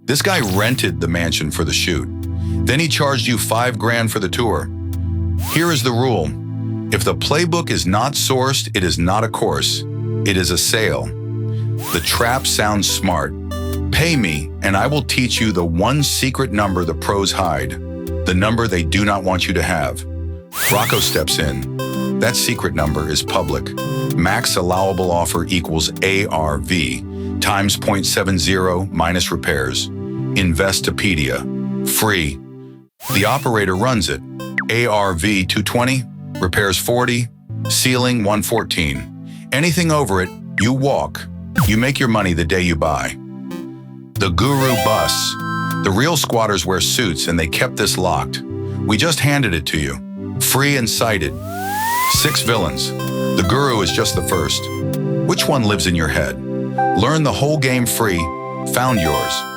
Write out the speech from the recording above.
This guy rented the mansion for the shoot. Then he charged you $5,000 for the tour. Here is the rule. If the playbook is not sourced, it is not a course. It is a sale. The trap sounds smart. Pay me, and I will teach you the one secret number the pros hide, the number they do not want you to have. Rocco steps in. That secret number is public. Max allowable offer equals ARV times 0.70 minus repairs. Investopedia. Free. The operator runs it. ARV 220, repairs 40, ceiling 114. Anything over it, you walk. You make your money the day you buy. The guru bus. The real squatters wear suits and they kept this locked. We just handed it to you. Free and cited. 6 villains. The guru is just the first. Which one lives in your head? Learn the whole game free. Found yours.